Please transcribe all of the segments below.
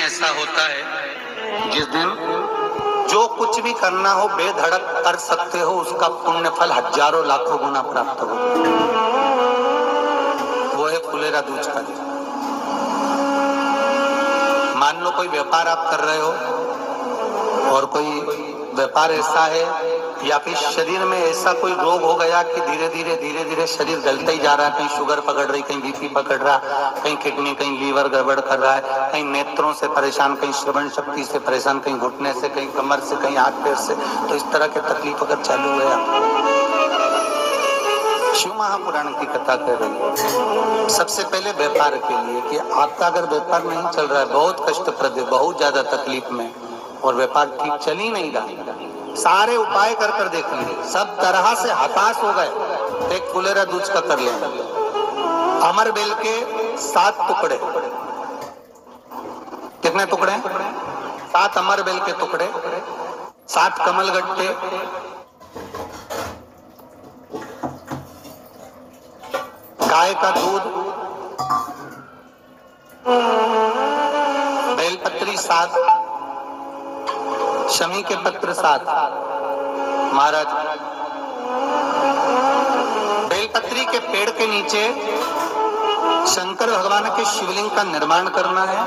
ऐसा होता है जिस दिन जो कुछ भी करना हो बेधड़क कर सकते हो, उसका पुण्य फल हजारों लाखों गुना प्राप्त हो। वो है फुलेरा दूज का दिन। मान लो कोई व्यापार आप कर रहे हो और कोई व्यापार ऐसा है या फिर शरीर में ऐसा कोई रोग हो गया कि धीरे धीरे शरीर गलता ही जा रहा है। कहीं शुगर पकड़ रही, कहीं बीपी पकड़ रहा, कहीं किडनी, कहीं लीवर गड़बड़ कर रहा है, कहीं नेत्रों से परेशान, कहीं श्रवण शक्ति से परेशान, कहीं घुटने से, कहीं कमर से, कहीं हाथ पैर से। तो इस तरह के तकलीफ अगर चालू है, शिव महापुराण की कथा कह रही है सबसे पहले व्यापार के लिए कि आपका अगर व्यापार नहीं चल रहा है, बहुत कष्टप्रद है, बहुत ज्यादा तकलीफ में, और व्यापार ठीक चल ही नहीं रहा, सारे उपाय कर कर देख लिए, सब तरह से हताश हो गए, तो एक फुलेरा दूज का कर लेना। अमर बेल के 7 टुकड़े, कितने टुकड़े? 7 अमर बेल के टुकड़े, 7 कमल गट्टे, गाय का दूध, बेलपत्री 7, शमी के पत्र 7। महाराज बेलपत्री के पेड़ के नीचे शंकर भगवान के शिवलिंग का निर्माण करना है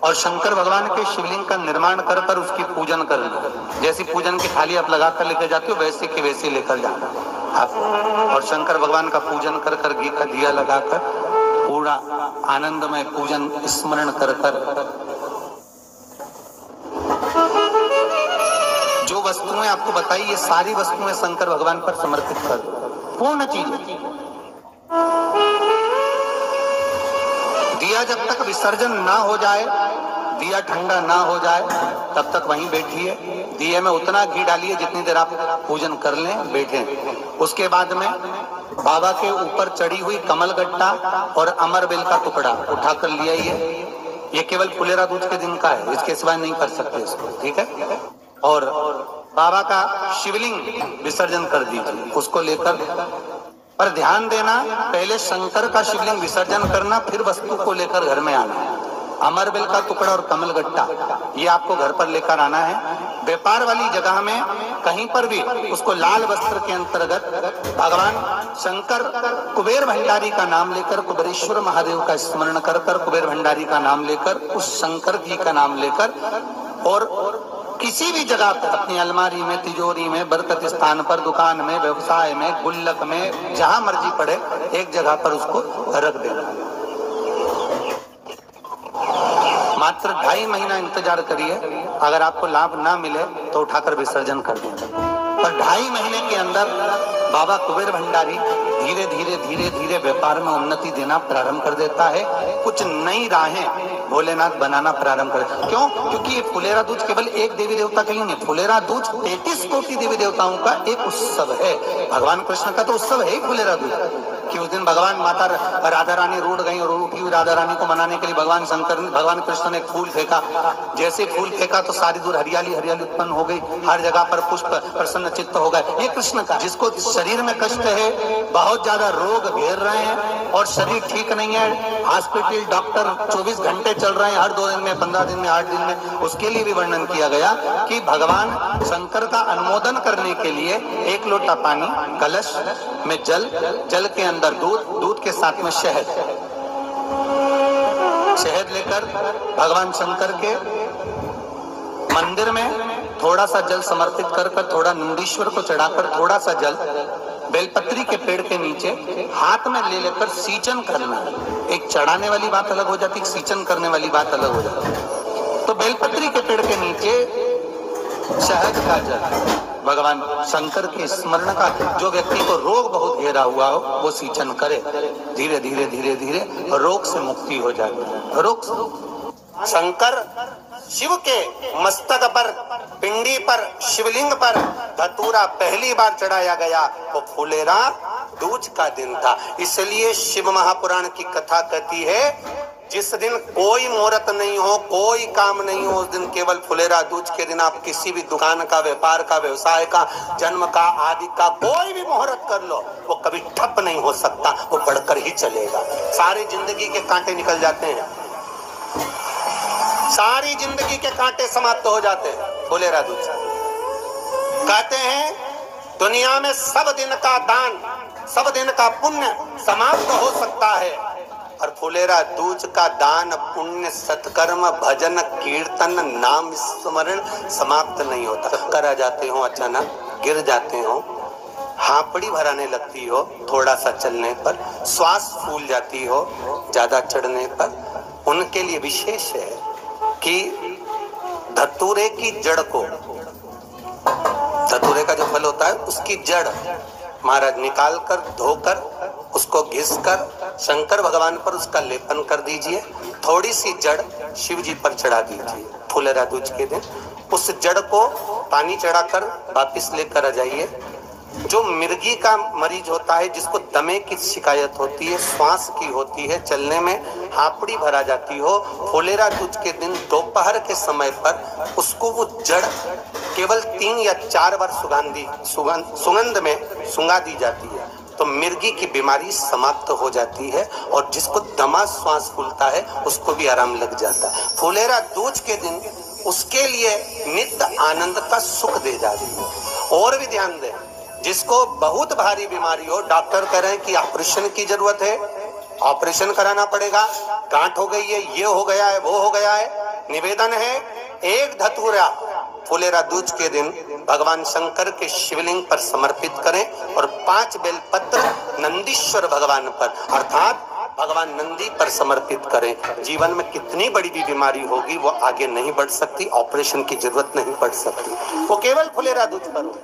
और शंकर भगवान के शिवलिंग का निर्माण कर कर उसकी पूजन करना। जैसी पूजन की थाली आप लगा कर लेकर जाते हो वैसे की वैसे लेकर जाना आप, और शंकर भगवान का पूजन कर कर घी का दिया लगाकर पूरा आनंदमय पूजन स्मरण कर कर जो वस्तुएं आपको बताई, ये सारी वस्तुएं शंकर भगवान पर समर्पित कर दो, पूर्ण चीज। दिया जब तक विसर्जन ना हो जाए, दिया ठंडा ना हो जाए, तब तक वहीं बैठिए। दिए में उतना घी डालिए जितनी देर आप पूजन कर लें, बैठे। उसके बाद में बाबा के ऊपर चढ़ी हुई कमल गट्टा और अमर बेल का टुकड़ा उठाकर ले आइए। ये केवल फुलेरा दूज के दिन का है, इसके सिवाय नहीं कर सकते इसको, ठीक है। और बाबा का शिवलिंग विसर्जन कर दीजिए, उसको लेकर, पर ध्यान देना पहले शंकर का शिवलिंग विसर्जन करना, फिर वस्तु को लेकर घर में आना। अमर बेल का टुकड़ा और कमल गट्टा ये आपको घर पर लेकर आना है। व्यापार वाली जगह में कहीं पर भी उसको लाल वस्त्र के अंतर्गत भगवान शंकर कुबेर भंडारी का नाम लेकर, कुबेरेश्वर महादेव का स्मरण कर कर, कुबेर भंडारी का नाम लेकर, उस शंकर जी का नाम लेकर, और किसी भी जगह पर अपनी अलमारी में, तिजोरी में, बरकत स्थान पर, दुकान में, व्यवसाय में, गुल्लक में, जहां मर्जी पड़े एक जगह पर उसको रख देना। मात्र 2.5 महीना इंतजार करिए, अगर आपको लाभ ना मिले तो उठाकर विसर्जन कर देना। पर 2.5 महीने के अंदर बाबा कुबेर भंडारी धीरे धीरे व्यापार में उन्नति देना प्रारंभ कर देता है। कुछ नई राहें भोलेनाथ बनाना प्रारंभ कर। क्यों? क्योंकि ये फुलेरा दूज केवल एक देवी देवता के लिए नहीं, फुलेरा दूज 33 कोटि देवी देवताओं का एक उत्सव है। भगवान कृष्ण का तो उत्सव है ही फुलेरा दूज, कि उस दिन भगवान माता राधा रानी रूठ गई और रूठी हुई राधा रानी को मनाने के लिए भगवान कृष्ण ने एक फूल फेंका। जैसे फूल फेंका तो सारी दूर हरियाली उत्पन्न हो गई, हर जगह पर पुष्प प्रसन्न चित्त हो गए। ये कृष्ण का, जिसको शरीर में कष्ट है, बहुत ज्यादा रोग घेर रहे हैं और शरीर ठीक नहीं है, हॉस्पिटल डॉक्टर 24 घंटे चल रहे हैं, हर 2 दिन में, 15 दिन में, 8 दिन में, उसके लिए भी वर्णन किया गया कि भगवान शंकर का अनुमोदन करने के लिए 1 लोटा पानी, कलश में जल, जल के अंदर दूध के साथ में शहद लेकर भगवान शंकर के मंदिर में थोड़ा सा जल समर्पित कर कर, थोड़ा नंदीश्वर को चढ़ाकर, थोड़ा सा जल बेलपत्री के पेड़ के नीचे हाथ में ले लेकर सींचन करना। एक चढ़ाने वाली बात अलग हो जाती, सींचन करने वाली बात अलग हो जाती। तो बेलपत्री के पेड़ के नीचे शहद का जल, भगवान शंकर के स्मरण का, जो व्यक्ति को रोग बहुत घेरा हुआ हो वो सींचन करे, धीरे धीरे रोग से मुक्ति हो जाती है। रोग से शंकर शिव के मस्तक पर, पिंडी पर, शिवलिंग पर धतूरा पहली बार चढ़ाया गया वो फुलेरा दूज का दिन था। इसलिए शिव महापुराण की कथा कहती है जिस दिन कोई मुहूर्त नहीं हो, कोई काम नहीं हो, उस दिन केवल फुलेरा दूज के दिन आप किसी भी दुकान का, व्यापार का, व्यवसाय का, जन्म का, आदि का कोई भी मुहूर्त कर लो, वो कभी ठप नहीं हो सकता, वो बढ़कर ही चलेगा। सारी जिंदगी के कांटे निकल जाते हैं, सारी जिंदगी के कांटे समाप्त हो जाते हैं। फुलेरा दूज कहते हैं दुनिया में सब दिन का दान, सब दिन का पुण्य समाप्त हो सकता है, और फुलेरा दूज का दान पुण्य सत्कर्म भजन कीर्तन नाम स्मरण समाप्त नहीं होता। चक्कर आ जाते हो, अचानक गिर जाते हो, हांपड़ी भराने लगती हो थोड़ा सा चलने पर, श्वास फूल जाती हो ज्यादा चढ़ने पर, उनके लिए विशेष है कि धतूरे की जड़ को, धतूरे का जो फल होता है उसकी जड़ महाराज निकाल कर धोकर उसको घिसकर शंकर भगवान पर उसका लेपन कर दीजिए। थोड़ी सी जड़ शिव जी पर चढ़ा दीजिए फुलेरा दूज के दिन। उस जड़ को पानी चढ़ाकर वापिस लेकर आ जाइए। जो मिर्गी का मरीज होता है, जिसको दमे की शिकायत होती है, श्वास की होती है, चलने में हांपड़ी भरा जाती हो, फुलेरा दूज के दिन दोपहर के समय पर उसको वो जड़ केवल 3 या 4 बार सुगंध में सुंगा दी जाती है, तो मिर्गी की बीमारी समाप्त हो जाती है, और जिसको दमा श्वास फूलता है उसको भी आराम लग जाता है। फुलेरा दूज के दिन उसके लिए नित्य आनंद का सुख दे जाती है। और भी ध्यान दें, जिसको बहुत भारी बीमारी हो, डॉक्टर कह रहे हैं कि ऑपरेशन की जरूरत है, ऑपरेशन कराना पड़ेगा, गांठ हो गई है, ये हो गया है, वो हो गया है, निवेदन है एक धतूरा फुलेरा दूज के दिन भगवान शंकर के शिवलिंग पर समर्पित करें, और 5 बेलपत्र नंदीश्वर भगवान पर अर्थात भगवान नंदी पर समर्पित करें। जीवन में कितनी बड़ी भी बीमारी होगी वो आगे नहीं बढ़ सकती, ऑपरेशन की जरूरत नहीं पड़ सकती, वो केवल फुलेरा दूज पर हो,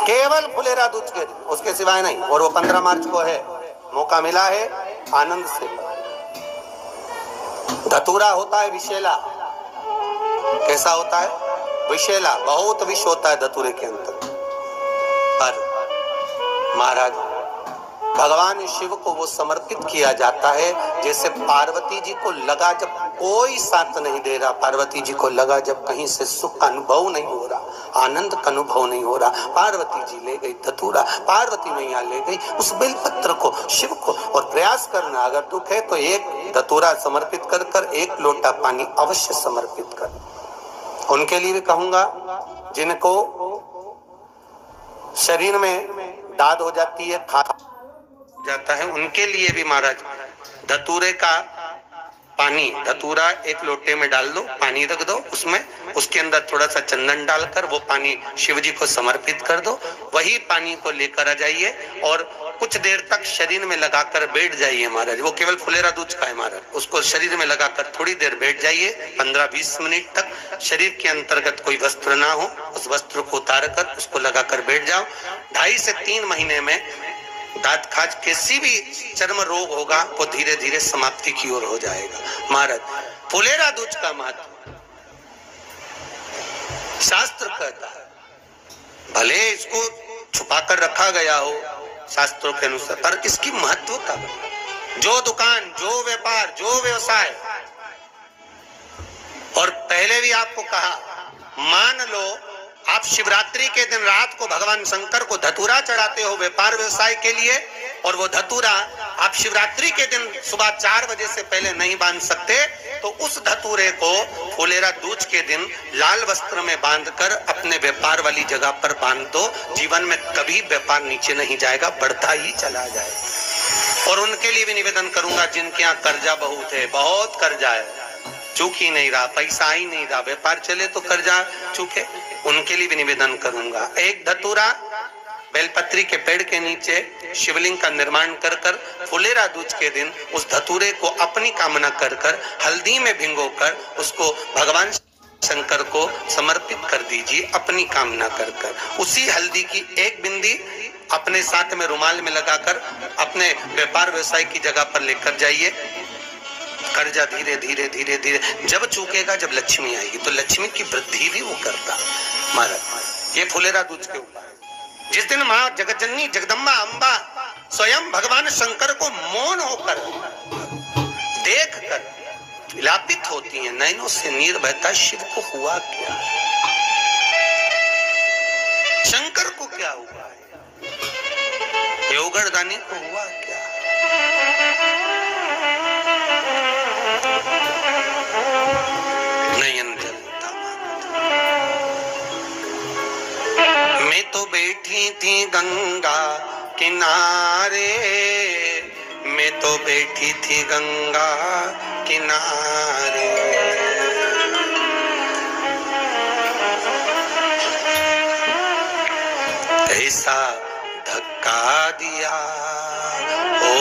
केवल फुलेरा दूज के दिन, उसके सिवाय नहीं। और वो 15 मार्च को है, मौका मिला है, आनंद से। धतूरा होता है विषैला। कैसा होता है? विषैला, बहुत विष होता है धतूरे के अंदर। पर महाराज भगवान शिव को वो समर्पित किया जाता है जैसे पार्वती जी को लगा जब कोई साथ नहीं दे रहा, पार्वती जी को लगा जब कहीं से सुख का अनुभव नहीं हो रहा, आनंद का अनुभव नहीं हो रहा, पार्वती जी ले गई धतूरा, पार्वती मैया ले गई उस बेलपत्र को शिव को। और प्रयास करना, अगर दुख है तो एक धतूरा समर्पित कर कर 1 लोटा पानी अवश्य समर्पित कर। उनके लिए भी कहूंगा जिनको शरीर में दाद हो जाती है, खा जाता है, उनके लिए भी महाराज धतूरे का पानी, धतूरा 1 लोटे में डाल दो, पानी रख दो उसमें, उसके अंदर थोड़ा सा चंदन डालकर वो पानी शिव जी को समर्पित कर दो। वही पानी को लेकर आ जाइए और कुछ देर तक शरीर में लगाकर बैठ जाइए महाराज। वो केवल फुलेरा दूज का है महाराज, उसको शरीर में लगाकर थोड़ी देर बैठ जाइए, 15-20 मिनट तक। शरीर के अंतर्गत कोई वस्त्र ना हो, उस वस्त्र को उतार कर उसको लगाकर बैठ जाओ। 2.5 से 3 महीने में दांत खाज किसी भी चर्म रोग होगा वो धीरे धीरे समाप्ति की ओर हो जाएगा। महाराज फुलेरा दूज का महत्व शास्त्र कहता है, भले इसको छुपाकर रखा गया हो शास्त्रों के अनुसार, पर इसकी महत्वता, जो दुकान, जो व्यापार, जो व्यवसाय, और पहले भी आपको कहा, मान लो आप शिवरात्रि के दिन रात को भगवान शंकर को धतूरा चढ़ाते हो व्यापार व्यवसाय के लिए, और वो धतूरा आप शिवरात्रि के दिन सुबह 4 बजे से पहले नहीं बांध सकते, तो उस धतूरे को फुलेरा दूज के दिन लाल वस्त्र में बांधकर अपने व्यापार वाली जगह पर बांध दो। जीवन में कभी व्यापार नीचे नहीं जाएगा, बढ़ता ही चला जाएगा। और उनके लिए भी निवेदन करूंगा जिनके यहाँ कर्जा बहुत है, बहुत कर्जा है, चूक ही नहीं रहा, पैसा ही नहीं रहा, व्यापार चले तो कर्जा चूके, उनके लिए भी निवेदन करूंगा। एक धतूरा बेलपत्री के पेड़ के नीचे शिवलिंग का निर्माण कर कर फुलेरा दूज के दिन उस धतूरे को अपनी कामना कर कर हल्दी में भिगोकर उसको भगवान शंकर को समर्पित कर दीजिए अपनी कामना कर कर। उसी हल्दी की 1 बिंदी अपने साथ में रुमाल में लगाकर अपने व्यापार व्यवसाय की जगह पर लेकर जाइए। कर्जा धीरे धीरे धीरे धीरे जब चूकेगा, जब लक्ष्मी आएगी तो लक्ष्मी की वृद्धि भी वो करता। महाराज ये फुलेरा दूज के ऊपर जिस दिन माँ जगतजननी जगदम्बा अम्बा स्वयं भगवान शंकर को मौन होकर देख कर विलापित होती हैं, नैनों से नीर बहता, शिव को हुआ क्या, शंकर को क्या हुआ, योगरदानी को हुआ क्या। बैठी थी गंगा किनारे, मैं तो बैठी थी गंगा किनारे। ऐसा धक्का दिया ओ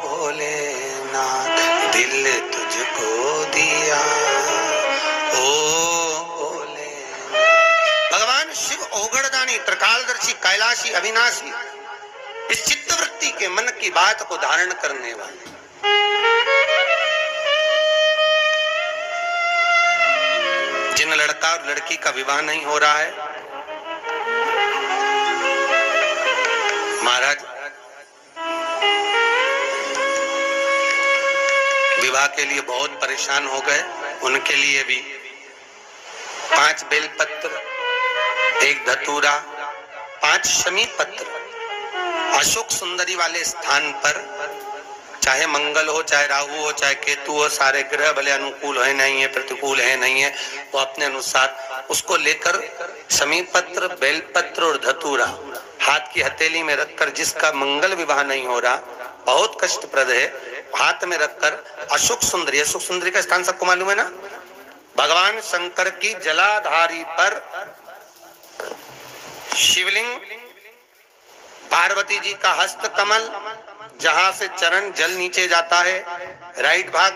भोलेनाथ, दिल तुझको दिया ओ भोलेनाथ। भगवान शिव ओगड़दानी, त्रिकालदर्शी, कैलाशी, अविनाशी, इस चित्तवृत्ति के मन की बात को धारण करने वाले। जिन लड़का और लड़की का विवाह नहीं हो रहा है, महाराज विवाह के लिए बहुत परेशान हो गए, उनके लिए भी 5 बेलपत्र, 1 धतूरा, 5 शमी पत्र अशोक सुंदरी वाले स्थान पर, चाहे मंगल हो, चाहे राहु हो, चाहे केतु हो, सारे ग्रह भले अनुकूल है नहीं है, प्रतिकूल है नहीं है, वो अपने अनुसार उसको लेकर शमी पत्र, बेलपत्र और धतूरा हाथ की हथेली में रखकर, जिसका मंगल विवाह नहीं हो रहा, बहुत कष्टप्रद है, हाथ में रखकर अशोक सुंदरी, अशोक सुंदरी का स्थान सबको मालूम है ना, भगवान शंकर की जलाधारी पर शिवलिंग, पार्वती जी का हस्त कमल, जहां से चरण जल नीचे जाता है, राइट भाग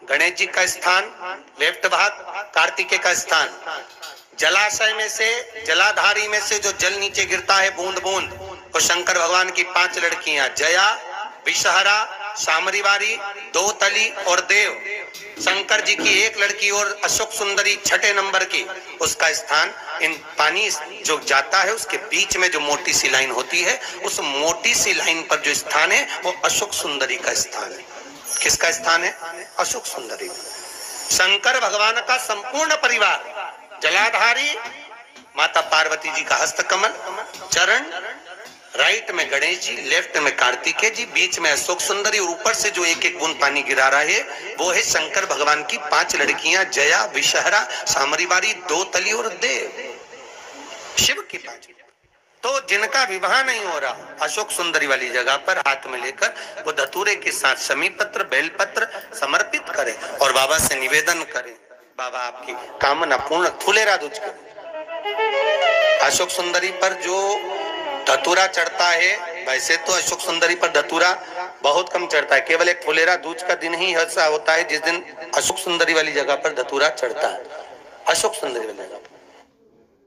गणेश जी का स्थान, लेफ्ट भाग कार्तिकेय का स्थान। जलाशय में से, जलाधारी में से जो जल नीचे गिरता है बूंद बूंद, वो शंकर भगवान की 5 लड़कियां, जया, विषहरा, सामरीवारी, दोतली और देव। शंकर जी की 1 लड़की और अशोक सुंदरी 6ठे नंबर की, उसका स्थान, इन पानी जो जाता है उसके बीच में जो मोटी सी लाइन होती है, उस मोटी सी लाइन पर जो स्थान है वो अशोक सुंदरी का स्थान है। किसका स्थान है? अशोक सुंदरी। शंकर भगवान का संपूर्ण परिवार, जलाधारी माता पार्वती जी का हस्तकमल, चरण, राइट में गणेश जी, लेफ्ट में कार्तिकेय जी, बीच में अशोक सुंदरी, और ऊपर से जो 1-1 बूंद पानी गिरा रहा है वो है शंकर भगवान की 5 लड़कियां, जया, विषहरा, सामरीवारी, दोतली और देव। शिव की 5। तो जिनका विवाह नहीं हो रहा, अशोक सुंदरी वाली जगह पर हाथ में लेकर वो धतूरे के साथ शमी पत्र, बेलपत्र समर्पित करें और बाबा से निवेदन करें, बाबा आपकी कामना पूर्ण, फुलेरा दूज करें। अशोक सुंदरी पर जो धतूरा चढ़ता है, वैसे तो अशोक सुंदरी पर धतूरा बहुत कम चढ़ता है, केवल एक फुलेरा दूज का दिन ही ऐसा होता है जिस दिन अशोक सुंदरी वाली जगह पर धतूरा चढ़ता है। अशोक सुंदरी वाली जगह